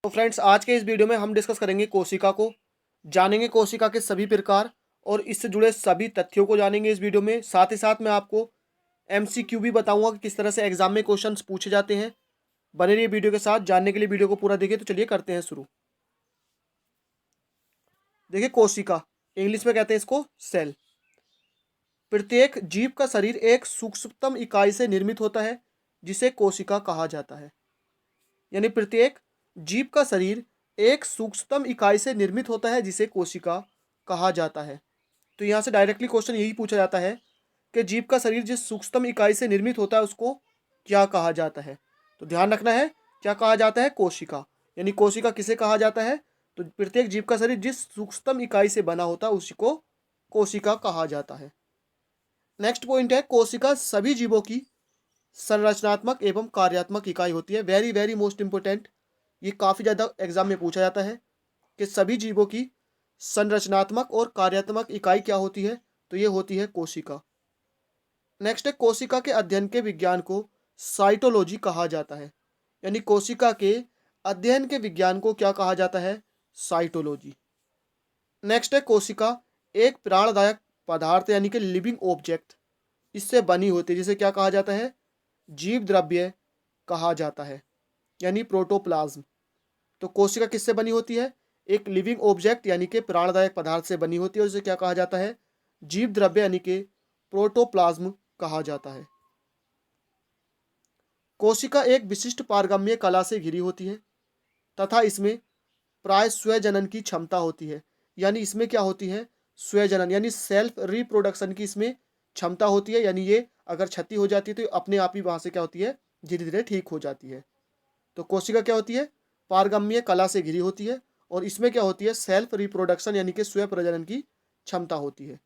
तो फ्रेंड्स, आज के इस वीडियो में हम डिस्कस करेंगे कोशिका को, जानेंगे कोशिका के सभी प्रकार और इससे जुड़े सभी तथ्यों को जानेंगे इस वीडियो में। साथ ही साथ मैं आपको एमसीक्यू भी बताऊंगा कि किस तरह से एग्जाम में क्वेश्चंस पूछे जाते हैं। बने रहिए वीडियो के साथ। जानने के लिए वीडियो को पूरा देखिए। तो चलिए करते हैं शुरू। देखिए, कोशिका इंग्लिश में कहते हैं इसको सेल। प्रत्येक जीव का शरीर एक सूक्ष्मतम इकाई से निर्मित होता है जिसे कोशिका कहा जाता है। यानी प्रत्येक जीव का शरीर एक सूक्ष्मतम इकाई से निर्मित होता है जिसे कोशिका कहा जाता है। तो यहाँ से डायरेक्टली क्वेश्चन यही पूछा जाता है कि जीव का शरीर जिस सूक्ष्मतम इकाई से निर्मित होता है उसको क्या कहा जाता है। तो ध्यान रखना है, क्या कहा जाता है? कोशिका। यानी कोशिका किसे कहा जाता है? तो प्रत्येक जीव का शरीर जिस सूक्ष्मतम इकाई से बना होता है उसी को कोशिका कहा जाता है। नेक्स्ट पॉइंट है, कोशिका सभी जीवों की संरचनात्मक एवं कार्यात्मक इकाई होती है। वेरी वेरी मोस्ट इंपोर्टेंट, ये काफ़ी ज़्यादा एग्जाम में पूछा जाता है कि सभी जीवों की संरचनात्मक और कार्यात्मक इकाई क्या होती है। तो ये होती है कोशिका। नेक्स्ट है, कोशिका के अध्ययन के विज्ञान को साइटोलॉजी कहा जाता है। यानी कोशिका के अध्ययन के विज्ञान को क्या कहा जाता है? साइटोलॉजी। नेक्स्ट है, कोशिका एक प्राणदायक पदार्थ यानी कि लिविंग ऑब्जेक्ट इससे बनी होती है जिसे क्या कहा जाता है? जीव द्रव्य कहा जाता है, यानी प्रोटोप्लाज्म। तो कोशिका किससे बनी होती है? एक लिविंग ऑब्जेक्ट यानी कि प्राणदायक पदार्थ से बनी होती है और इसे क्या कहा जाता है? जीव द्रव्य यानी कि प्रोटोप्लाज्म कहा जाता है। कोशिका एक विशिष्ट पारगम्य कला से घिरी होती है तथा इसमें प्राय स्वजनन की क्षमता होती है। यानी इसमें क्या होती है? स्वजनन यानी सेल्फ रिप्रोडक्शन की इसमें क्षमता होती है। यानी ये अगर क्षति हो जाती है तो अपने आप ही वहाँ से क्या होती है? धीरे धीरे ठीक हो जाती है। तो कोशिका क्या होती है? पारगम्य कला से घिरी होती है और इसमें क्या होती है? सेल्फ रिप्रोडक्शन यानी कि स्व प्रजनन की क्षमता होती है।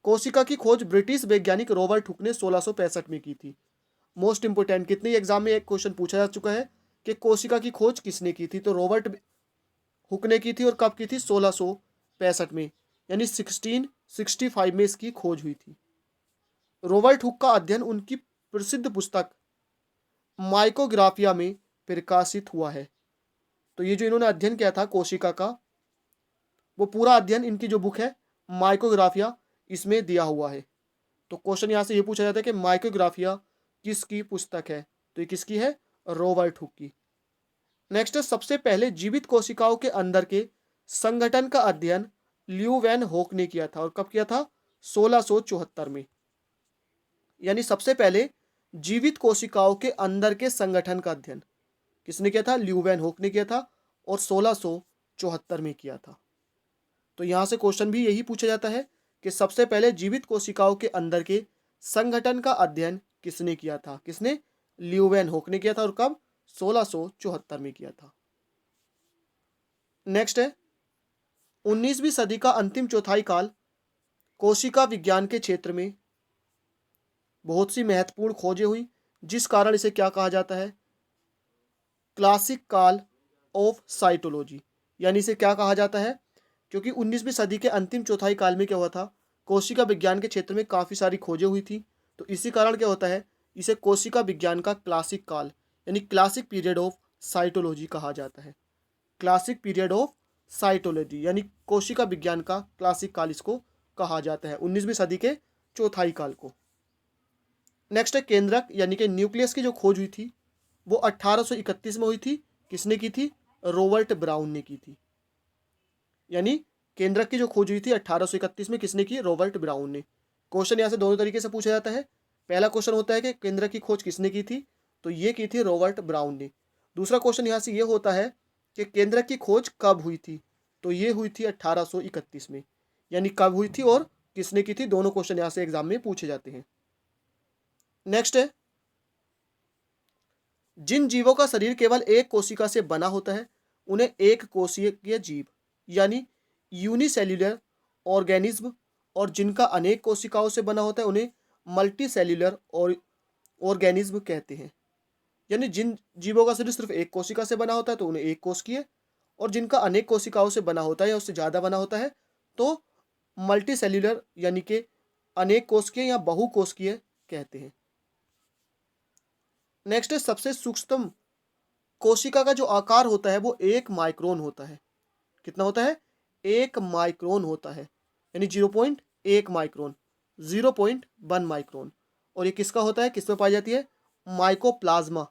कोशिका की खोज ब्रिटिश वैज्ञानिक रॉबर्ट हुक ने 1665 में की थी। मोस्ट इंपोर्टेंट, कितने एग्जाम में एक क्वेश्चन पूछा जा चुका है कि कोशिका की खोज किसने की थी। तो रॉबर्ट हुक ने की थी और कब की थी? 1665 में, यानी 1665 में इसकी खोज हुई थी। रॉबर्ट हुक का अध्ययन उनकी प्रसिद्ध पुस्तक माइकोग्राफिया में प्रकाशित हुआ है। तो ये जो इन्होंने अध्ययन किया था कोशिका का, वो पूरा अध्ययन इनकी जो बुक है माइकोग्राफिया इसमें दिया हुआ है। तो क्वेश्चन यहाँ से ये पूछा जाता है कि माइकोग्राफिया किसकी पुस्तक है? तो ये किसकी है? रॉबर्ट हुक की। नेक्स्ट है, सबसे पहले जीवित कोशिकाओं के अंदर के संगठन का अध्ययन ल्यू वैन होक ने किया था और कब किया था? 1674 में। यानी सबसे पहले जीवित कोशिकाओं के अंदर के संगठन का अध्ययन किसने किया था? ल्यू वैन होक ने किया था और 1674 में किया था। तो यहां से क्वेश्चन भी यही पूछा जाता है कि सबसे पहले जीवित कोशिकाओं के अंदर के संगठन का अध्ययन किसने किया था? किसने? ल्यू वैन होक ने किया था और कब? 1674 में किया था। नेक्स्ट है, 19वीं सदी का अंतिम चौथाई काल कोशिका विज्ञान के क्षेत्र में बहुत सी महत्वपूर्ण खोजें हुई जिस कारण इसे क्या कहा जाता है? क्लासिक काल ऑफ साइटोलॉजी। यानी इसे क्या कहा जाता है? क्योंकि 19वीं सदी के अंतिम चौथाई काल में क्या हुआ था? कोशिका विज्ञान के क्षेत्र में काफ़ी सारी खोजें हुई थी। तो इसी कारण क्या होता है? इसे कोशिका विज्ञान का क्लासिक काल यानी क्लासिक पीरियड ऑफ साइटोलॉजी कहा जाता है। क्लासिक पीरियड ऑफ साइटोलॉजी यानी कोशिका विज्ञान का क्लासिक काल इसको कहा जाता है, 19वीं सदी के चौथाई काल को। नेक्स्ट है, केंद्रक यानी कि न्यूक्लियस की जो खोज हुई थी वो 1831 में हुई थी। किसने की थी? रॉबर्ट ब्राउन ने की थी। यानी केंद्रक की जो खोज हुई थी 1831 में किसने की? रॉबर्ट ब्राउन ने। क्वेश्चन यहाँ से दोनों तरीके से पूछा जाता है। पहला क्वेश्चन होता है कि केंद्रक की खोज किसने की थी? तो ये की थी रॉबर्ट ब्राउन ने। दूसरा क्वेश्चन यहाँ से ये होता है कि केंद्रक की खोज कब हुई थी? तो ये हुई थी 1831 में। यानी कब हुई थी और किसने की थी? दोनों क्वेश्चन यहाँ से एग्जाम में पूछे जाते हैं। नेक्स्ट है, जिन जीवों का शरीर केवल एक कोशिका से बना होता है उन्हें एक कोशिकीय जीव यानी यूनिसेल्युलर ऑर्गेनिज्म, और जिनका अनेक कोशिकाओं से बना होता है उन्हें मल्टी सेल्युलर और ऑर्गेनिज्म कहते हैं। यानी जिन जीवों का शरीर सिर्फ एक कोशिका से बना होता है तो उन्हें एक कोशिकीय, और जिनका अनेक कोशिकाओं से बना होता है या उससे ज़्यादा बना होता है तो मल्टी सेल्युलर यानी कि अनेक कोशिकीय या बहुकोशिकीय कहते हैं। नेक्स्ट है, सबसे सूक्ष्म कोशिका का जो आकार होता है वो 1 माइक्रोन होता है। कितना होता है? 1 माइक्रोन होता है, यानी 0.1 माइक्रोन, 0.1 माइक्रोन। और ये किसका होता है, किसमें पाई जाती है? माइकोप्लाज्मा।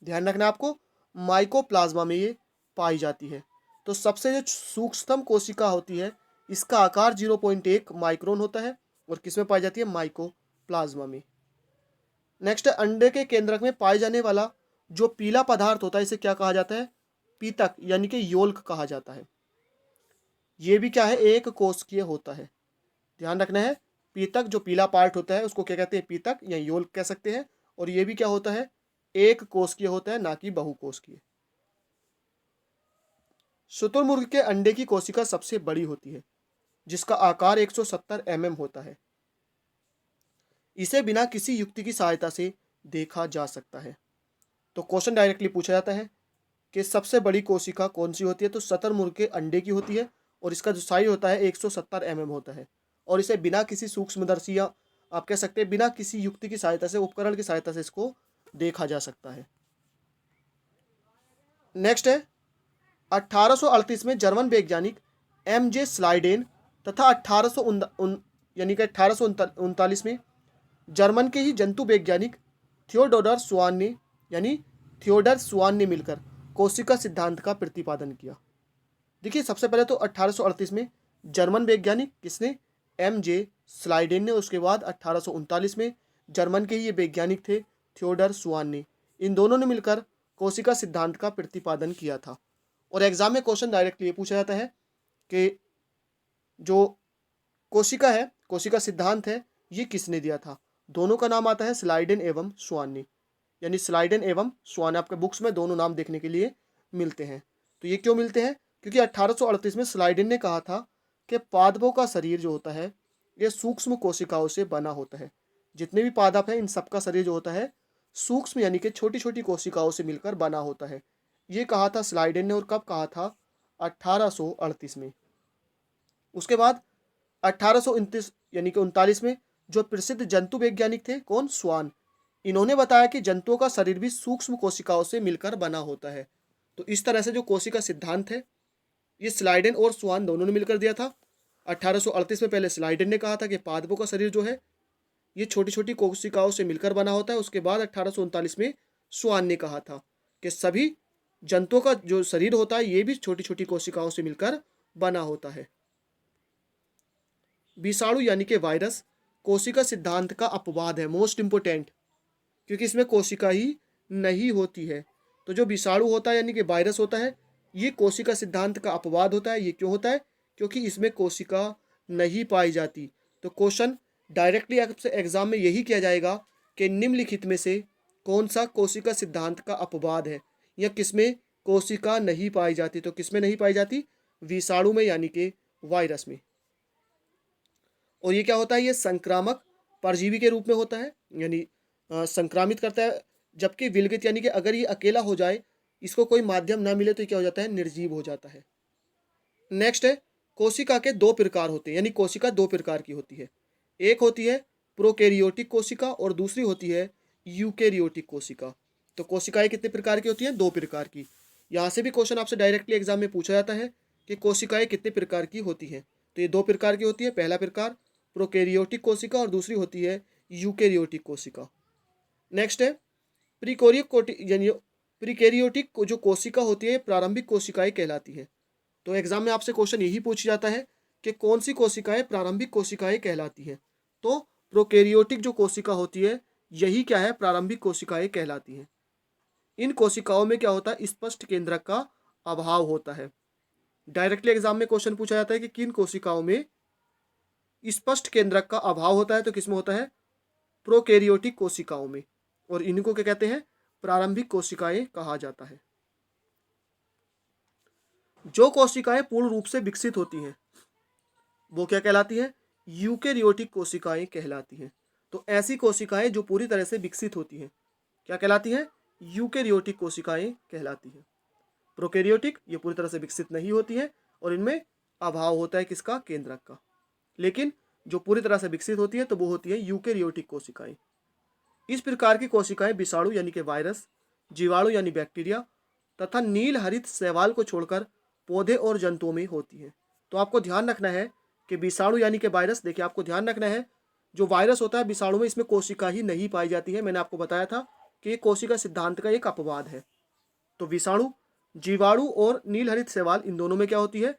ध्यान रखना आपको, माइकोप्लाज्मा में ये पाई जाती है। तो सबसे जो सूक्ष्मतम कोशिका होती है इसका आकार 0.1 माइक्रोन होता है और किसमें पाई जाती है? माइकोप्लाज्मा में। नेक्स्ट है, अंडे के केंद्रक में पाए जाने वाला जो पीला पदार्थ होता है इसे क्या कहा जाता है? पीतक यानी कि योल्क कहा जाता है। ये भी क्या है? एक कोशिकीय होता है। ध्यान रखना है, पीतक जो पीला पार्ट होता है उसको क्या कहते हैं? पीतक या योल्क कह सकते हैं। और ये भी क्या होता है? एक कोशिकीय होता है, ना कि बहुकोशिकीय। शुतुरमुर्ग के अंडे की कोशिका सबसे बड़ी होती है जिसका आकार 170 होता है। इसे बिना किसी युक्ति की सहायता से देखा जा सकता है। तो क्वेश्चन डायरेक्टली पूछा जाता है कि सबसे बड़ी कोशिका कौन सी होती है? तो शुतुरमुर्ग के अंडे की होती है और इसका जो साइज होता है 170 होता है। और इसे बिना किसी सूक्ष्मदर्शी या आप कह सकते हैं बिना किसी युक्ति की सहायता से, उपकरण की सहायता से इसको देखा जा सकता है। नेक्स्ट है, 1838 में जर्मन वैज्ञानिक एम.जे. स्लाइडेन तथा 1839 यानी कि 1839 में जर्मन के ही जंतु वैज्ञानिक थियोडोर स्वान ने यानी थियोडर स्वान ने मिलकर कोशिका सिद्धांत का प्रतिपादन किया। देखिए, सबसे पहले तो 1838 में जर्मन वैज्ञानिक किसने? एम.जे. स्लाइडेन ने। उसके बाद 1839 में जर्मन के ही ये वैज्ञानिक थे थियोडर स्वान ने। इन दोनों ने मिलकर कोशिका सिद्धांत का प्रतिपादन किया था। और एग्जाम में क्वेश्चन डायरेक्टली ये पूछा जाता है कि जो कोशिका है, कोशिका सिद्धांत है, ये किसने दिया था? दोनों का नाम आता है स्लाइडेन एवं स्वान ने, यानी स्लाइडेन एवं स्वान। आपके बुक्स में दोनों नाम देखने के लिए मिलते हैं। तो ये क्यों मिलते हैं? क्योंकि 1838 में स्लाइडेन ने कहा था कि पादपों का शरीर जो होता है ये सूक्ष्म कोशिकाओं से बना होता है। जितने भी पादप हैं इन सबका शरीर जो होता है सूक्ष्म यानी कि छोटी छोटी कोशिकाओं से मिलकर बना होता है। ये कहा था स्लाइडेन ने। और कब कहा था? 1838 में। उसके बाद 1829 यानी कि 39 में जो प्रसिद्ध जंतु वैज्ञानिक थे, कौन? स्वान। इन्होंने बताया कि जंतुओं का शरीर भी सूक्ष्म कोशिकाओं से मिलकर बना होता है। तो इस तरह से जो कोशिका सिद्धांत है ये स्लाइडेन और स्वान दोनों ने मिलकर दिया था। 1838 में पहले स्लाइडेन ने कहा था कि पादपों का शरीर जो है ये छोटी छोटी कोशिकाओं से मिलकर बना होता है। उसके बाद 1839 में स्वान ने कहा था कि सभी जंतुओं का जो शरीर होता है ये भी छोटी छोटी कोशिकाओं से मिलकर बना होता है। विषाणु यानी कि वायरस कोशिका सिद्धांत का अपवाद है, मोस्ट इंपोर्टेंट, क्योंकि इसमें कोशिका ही नहीं होती है। तो जो विषाणु होता है यानी कि वायरस होता है ये कोशिका सिद्धांत का अपवाद होता है। ये क्यों होता है? क्योंकि इसमें कोशिका नहीं पाई जाती। तो क्वेश्चन डायरेक्टली आपसे एग्जाम में यही किया जाएगा कि निम्नलिखित में से कौन सा कोशिका सिद्धांत का अपवाद है या किसमें कोशिका नहीं पाई जाती? तो किसमें नहीं पाई जाती? विषाणु में यानी कि वायरस में। और ये क्या होता है? ये संक्रामक परजीवी के रूप में होता है, यानी संक्रामित करता है। जबकि विलगित यानी कि अगर ये अकेला हो जाए, इसको कोई माध्यम ना मिले तो ये क्या हो जाता है? निर्जीव हो जाता है। नेक्स्ट है, कोशिका के दो प्रकार होते हैं, यानी कोशिका दो प्रकार की होती है। एक होती है प्रोकैरियोटिक कोशिका और दूसरी होती है यूकैरियोटिक कोशिका। तो कोशिकाएं कितने प्रकार की होती हैं? दो प्रकार की। यहाँ से भी क्वेश्चन आपसे डायरेक्टली एग्जाम में पूछा जाता है कि कोशिकाएं कितने प्रकार की होती हैं। तो ये दो प्रकार की होती है। पहला प्रकार प्रोकैरियोटिक कोशिका और दूसरी होती है यूकैरियोटिक कोशिका। नेक्स्ट है यानी प्रीकैरियोटिक जो कोशिका होती है प्रारंभिक कोशिकाएं कहलाती है। तो एग्जाम में आपसे क्वेश्चन यही पूछा जाता है कि कौन सी कोशिकाएं प्रारंभिक कोशिकाएं कहलाती हैं? तो प्रोकैरियोटिक जो कोशिका होती है यही क्या है? प्रारंभिक कोशिकाएं कहलाती हैं। इन कोशिकाओं में क्या होता है? स्पष्ट केंद्रक का अभाव होता है। डायरेक्टली एग्जाम में क्वेश्चन पूछा जाता है कि किन कोशिकाओं में स्पष्ट केंद्रक का अभाव होता है? तो किसमें होता है? प्रोकैरियोटिक कोशिकाओं में। और इनको क्या कहते हैं? प्रारंभिक कोशिकाएं कहा जाता है। जो कोशिकाएं पूर्ण रूप से विकसित होती हैं वो क्या कहलाती हैं? यूकैरियोटिक कोशिकाएं कहलाती हैं। तो ऐसी कोशिकाएं जो पूरी तरह से विकसित होती हैं क्या कहलाती हैं? यूकैरियोटिक कोशिकाएं कहलाती हैं। प्रोकैरियोटिक ये पूरी तरह से विकसित नहीं होती है और इनमें अभाव होता है किसका? केंद्रक का। लेकिन जो पूरी तरह से विकसित होती है तो वो होती है यूकैरियोटिक कोशिकाएं। इस प्रकार की कोशिकाएं विषाणु यानी कि वायरस, जीवाणु यानी बैक्टीरिया तथा नील हरित शैवाल को छोड़कर पौधे और जंतुओं में होती है। तो आपको ध्यान रखना है कि विषाणु यानी कि वायरस, देखिए आपको ध्यान रखना है जो वायरस होता है विषाणु में, इसमें कोशिका ही नहीं पाई जाती है। मैंने आपको बताया था कि ये कोशिका सिद्धांत का एक अपवाद है। तो विषाणु, जीवाणु और नील हरित शैवाल, इन दोनों में क्या होती है,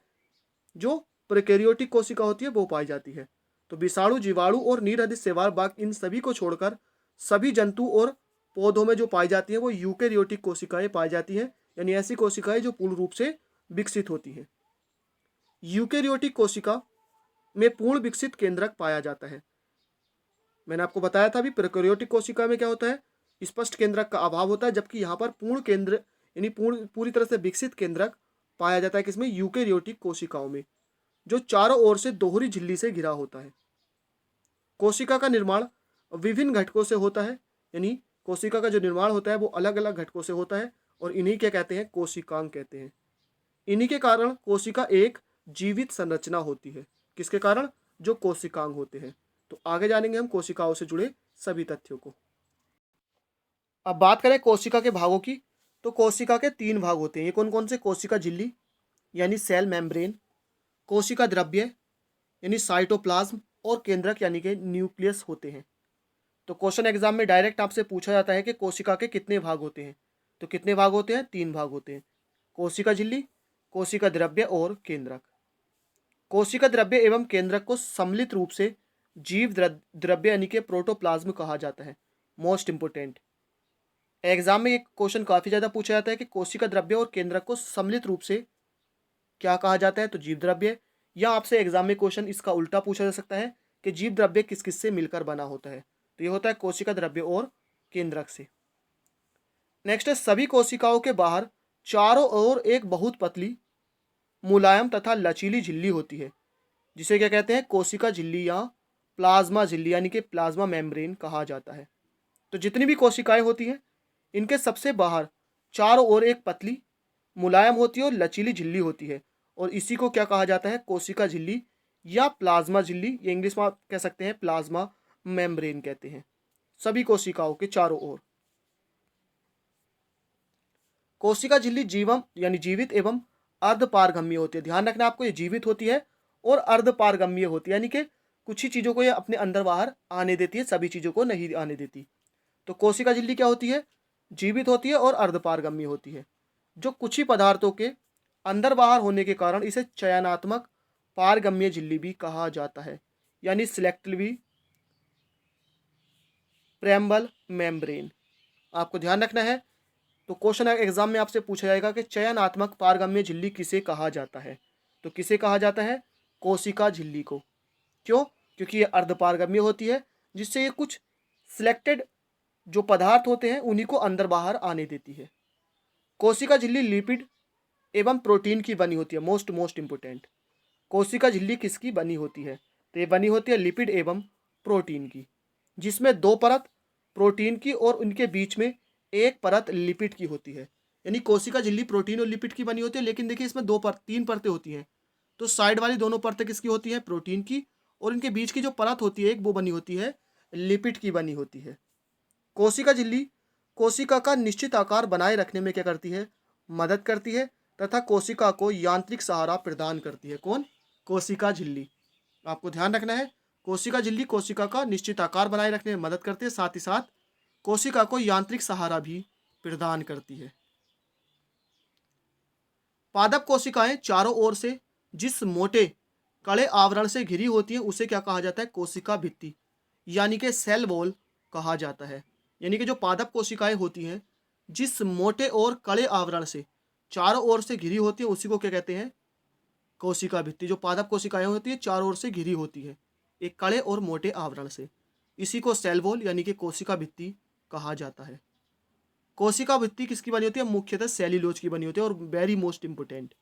जो प्रोकैरियोटिक कोशिका होती है वो पाई जाती है। तो विषाणु, जीवाणु और नील हरित शैवाल, बाकी इन सभी को छोड़कर सभी जंतु और पौधों में जो पाई जाती है वो यूकेरियोटिक कोशिकाएं पाई जाती है, यानी ऐसी कोशिकाएं जो पूर्ण रूप से विकसित होती है। यूकेरियोटिक कोशिका में पूर्ण विकसित केंद्रक पाया जाता है। मैंने आपको बताया था अभी प्रोकैरियोटिक कोशिका में क्या होता है, स्पष्ट केंद्रक का अभाव होता है, जबकि यहाँ पर पूर्ण केंद्र यानी पूरी तरह से विकसित केंद्रक पाया जाता है किसमें, यूकेरियोटिक कोशिकाओं में, जो चारों ओर से दोहरी झिल्ली से घिरा होता है। कोशिका का निर्माण विभिन्न घटकों से होता है, यानी कोशिका का जो निर्माण होता है वो अलग अलग घटकों से होता है और इन्हीं क्या कहते हैं, कोशिकांग कहते हैं। इन्हीं के कारण कोशिका एक जीवित संरचना होती है। किसके कारण, जो कोशिकांग होते हैं। तो आगे जानेंगे हम कोशिकाओं से जुड़े सभी तथ्यों को। अब बात करें कोशिका के भागों की, तो कोशिका के 3 भाग होते हैं। ये कौन कौन से, कोशिका झिल्ली यानी सेल मेम्ब्रेन, कोशिका द्रव्य यानी साइटोप्लाज्म और केंद्रक यानी कि न्यूक्लियस होते हैं। तो क्वेश्चन एग्जाम में डायरेक्ट आपसे पूछा जाता है कि कोशिका के कितने भाग होते हैं, तो कितने भाग होते हैं, 3 भाग होते हैं, कोशिका झिल्ली, कोशिका द्रव्य और केंद्रक। कोशिका द्रव्य एवं केंद्रक को सम्मिलित रूप से जीव द्रव्य यानी कि प्रोटोप्लाज्म कहा जाता है। मोस्ट इंपोर्टेंट, एग्जाम में एक क्वेश्चन काफ़ी ज़्यादा पूछा जाता है कि कोशिका द्रव्य और केंद्रक को सम्मिलित रूप से क्या कहा जाता है, तो जीव द्रव्य। या आपसे एग्जाम में क्वेश्चन इसका उल्टा पूछा जा सकता है कि जीव द्रव्य किस किस से मिलकर बना होता है, तो ये होता है कोशिका द्रव्य और केंद्रक से। नेक्स्ट है, सभी कोशिकाओं के बाहर चारों ओर एक बहुत पतली, मुलायम तथा लचीली झिल्ली होती है, जिसे क्या कहते हैं, कोशिका झिल्ली या प्लाज्मा झिल्ली यानी कि प्लाज्मा मेम्ब्रेन कहा जाता है। तो जितनी भी कोशिकाएं होती हैं इनके सबसे बाहर चारों ओर एक पतली, मुलायम होती है और लचीली झिल्ली होती है, और इसी को क्या कहा जाता है, कोशिका झिल्ली या प्लाज्मा झिल्ली, ये इंग्लिश में आप कह सकते हैं प्लाज्मा मेम्ब्रेन कहते हैं। सभी कोशिकाओं के चारों ओर कोशिका झिल्ली जीवम यानी जीवित एवं अर्धपारगम्य होती है। ध्यान रखना आपको, ये जीवित होती है और अर्धपारगम्य होती है, यानी कि कुछ ही चीज़ों को ये अपने अंदर बाहर आने देती है, सभी चीज़ों को नहीं आने देती। तो कोशिका झिल्ली क्या होती है, जीवित होती है और अर्धपारगम्य होती है, जो कुछ ही पदार्थों के अंदर बाहर होने के कारण इसे चयनात्मक पारगम्य झिल्ली भी कहा जाता है, यानी सिलेक्टिवली प्रेम्बल मेम्ब्रेन। आपको ध्यान रखना है। तो क्वेश्चन एग्जाम में आपसे पूछा जाएगा कि चयनात्मक पारगम्य झिल्ली किसे कहा जाता है, तो किसे कहा जाता है, कोशिका झिल्ली को। क्यों, क्योंकि ये अर्धपारगम्य होती है, जिससे ये कुछ सिलेक्टेड जो पदार्थ होते हैं उन्हीं को अंदर बाहर आने देती है। कोशिका झिल्ली लिपिड एवं प्रोटीन की बनी होती है। मोस्ट इंपोर्टेंट, कोशिका झिल्ली किसकी बनी होती है, तो ये बनी होती है लिपिड एवं प्रोटीन की, जिसमें 2 परत प्रोटीन की और उनके बीच में 1 परत लिपिड की होती है। यानी कोशिका झिल्ली प्रोटीन और लिपिड की बनी होती है, लेकिन देखिए इसमें 3 परतें होती हैं। तो साइड वाली दोनों परतें किसकी होती है, प्रोटीन की, और इनके बीच की जो परत होती है एक, वो बनी होती है लिपिड की बनी होती है। कोशिका झिल्ली कोशिका का निश्चित आकार बनाए रखने में क्या करती है, मदद करती है, तथा कोशिका को यांत्रिक सहारा प्रदान करती है। कौन, कोशिका झिल्ली। आपको ध्यान रखना है, कोशिका झिल्ली कोशिका का निश्चित आकार बनाए रखने में मदद करती है, साथ ही साथ कोशिका को यांत्रिक सहारा भी प्रदान करती है। पादप कोशिकाएं चारों ओर से जिस मोटे कड़े आवरण से घिरी होती है उसे क्या कहा जाता है, कोशिका भित्ति यानी कि सेल वॉल कहा जाता है। यानी कि जो पादप कोशिकाएं होती हैं जिस मोटे और कड़े आवरण से चारों ओर से घिरी होती है उसी को क्या कहते हैं, कोशिका भित्ति। जो पादप कोशिकाएं होती है चारों ओर से घिरी होती है एक कड़े और मोटे आवरण से, इसी को सेल वॉल यानी कि कोशिका भित्ति कहा जाता है। कोशिका भित्ति किसकी बनी होती है, मुख्यतः सेल्यूलोज की बनी होती है। और वेरी मोस्ट इंपोर्टेंट,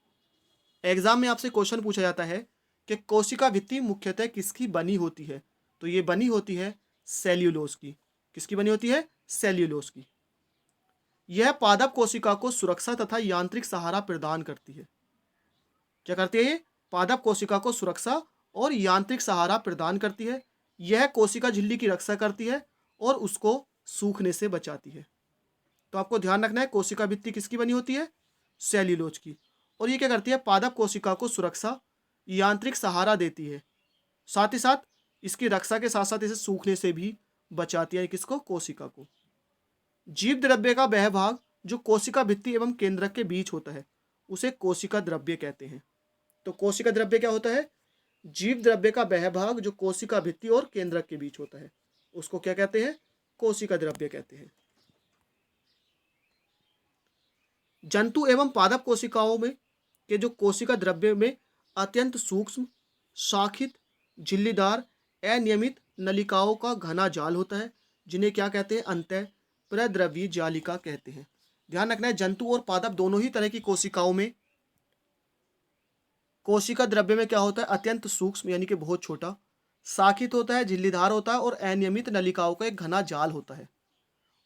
एग्जाम में आपसे क्वेश्चन पूछा जाता है कि कोशिका भित्ति मुख्यतः किसकी बनी होती है, तो ये बनी होती है सेल्यूलोज की। किसकी बनी होती है, सेल्यूलोज की। यह पादप कोशिका को सुरक्षा तथा यांत्रिक सहारा प्रदान करती है। क्या करती है ये, पादप कोशिका को सुरक्षा और यांत्रिक सहारा प्रदान करती है। यह कोशिका झिल्ली की रक्षा करती है और उसको सूखने से बचाती है। तो आपको ध्यान रखना है, कोशिका भित्ति किसकी बनी होती है, सेल्यूलोज की। और ये क्या करती है, पादप कोशिका को सुरक्षा यांत्रिक सहारा देती है, साथ ही साथ इसकी रक्षा के साथ साथ इसे सूखने से भी बचाती है, किसको, कोशिका को। जीव द्रव्य का वह भाग जो कोशिका भित्ति एवं केंद्रक के बीच होता है उसे कोशिका द्रव्य कहते हैं। तो कोशिका द्रव्य क्या होता है, जीव द्रव्य का वह भाग जो कोशिका भित्ति और केंद्रक के बीच होता है उसको क्या कहते हैं, कोशिका द्रव्य कहते हैं। जंतु एवं पादप कोशिकाओं में के जो कोशिका द्रव्य में अत्यंत सूक्ष्म, शाखित, झिल्लीदार, अनियमित नलिकाओं का घना जाल होता है, जिन्हें क्या कहते हैं, अंतः प्रद्रव्य जालिका कहते हैं। ध्यान रखना है, जंतु और पादप दोनों ही तरह की कोशिकाओं में कोशिका द्रव्य में क्या होता है, अत्यंत सूक्ष्म यानी कि बहुत छोटा, शाखित होता है, झिल्लीदार होता है और अनियमित नलिकाओं का एक घना जाल होता है,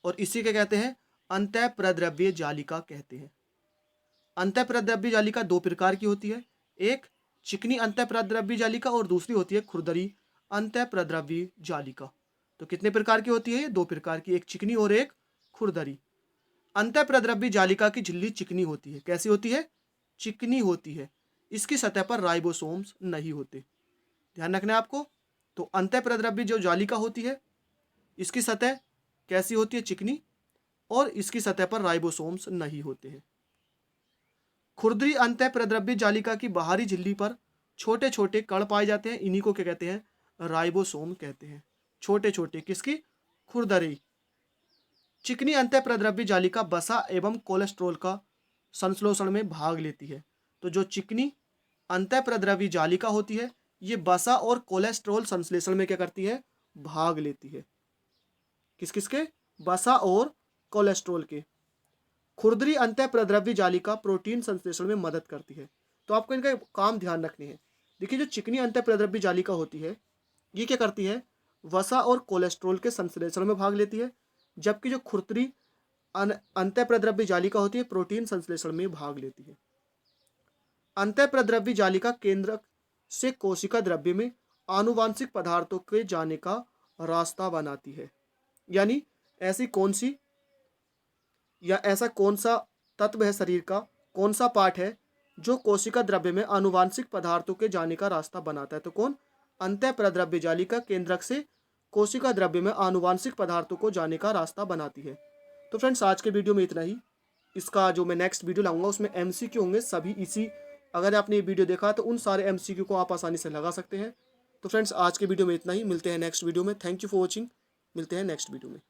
और इसी के कहते हैं अंतः प्रद्रव्य जालिका कहते हैं। अंतः प्रद्रव्य जालिका दो प्रकार की होती है, एक चिकनी अंतः प्रद्रव्य जालिका और दूसरी होती है खुरदरी अंतः प्रद्रव्य जालिका। तो कितने प्रकार की होती है, ये दो प्रकार की, एक चिकनी और एक खुरदरी। अंतः प्रद्रव्य जालिका की झिल्ली चिकनी होती है, कैसी होती है, चिकनी होती है, इसकी सतह पर राइबोसोम्स नहीं होते। ध्यान रखना है आपको। तो अंतः प्रद्रव्य जो जालिका होती है इसकी सतह कैसी होती है, चिकनी, और इसकी सतह पर राइबोसोम्स नहीं होते हैं। खुरदरी अंतः प्रद्रव्य जालिका की बाहरी झिल्ली पर छोटे छोटे कण पाए जाते हैं, इन्हीं को क्या कहते हैं, राइबोसोम कहते हैं। छोटे छोटे, किसकी, खुरदरी। चिकनी अंतः प्रद्रव्य जालिका वसा एवं कोलेस्ट्रॉल का संश्लेषण में भाग लेती है। तो जो चिकनी अंतः प्रद्रव्य जालिका होती है ये वसा और कोलेस्ट्रॉल संश्लेषण में क्या करती है, भाग लेती है, किस किसके, वसा और कोलेस्ट्रॉल के। खुरदरी अंतः प्रद्रव्य जालिका प्रोटीन संश्लेषण में मदद करती है। तो आपको इनका काम ध्यान रखने हैं। देखिए जो चिकनी अंतः प्रद्रव्य जालिका होती है ये क्या करती है, वसा और कोलेस्ट्रॉल के संश्लेषण में भाग लेती है, जबकि जो खुरदरी अंतः प्रद्रव्य जालिका होती है प्रोटीन संश्लेषण में भाग लेती है। अंतः प्रद्रव्य जालिका केंद्रक से कोशिका द्रव्य में आनुवांशिक पदार्थों के जाने का रास्ता बनाती है। यानी ऐसी कौन सी या ऐसा कौन सा तत्व है शरीर का, कौन सा पार्ट है जो कोशिका द्रव्य में आनुवांशिक पदार्थों के जाने का रास्ता बनाता है, तो कौन, अंतः प्रद्रव्य जालिका केंद्रक से कोशिका द्रव्य में आनुवांशिक पदार्थों को जाने का रास्ता बनाती है। तो फ्रेंड्स आज के वीडियो में इतना ही। इसका जो मैं नेक्स्ट वीडियो लाऊंगा उसमें एमसीक्यू होंगे सभी इसी, अगर आपने ये वीडियो देखा तो उन सारे एमसीक्यू को आप आसानी से लगा सकते हैं। तो फ्रेंड्स आज के वीडियो में इतना ही, मिलते हैं नेक्स्ट वीडियो में। थैंक यू फॉर वॉचिंग, मिलते हैं नेक्स्ट वीडियो में।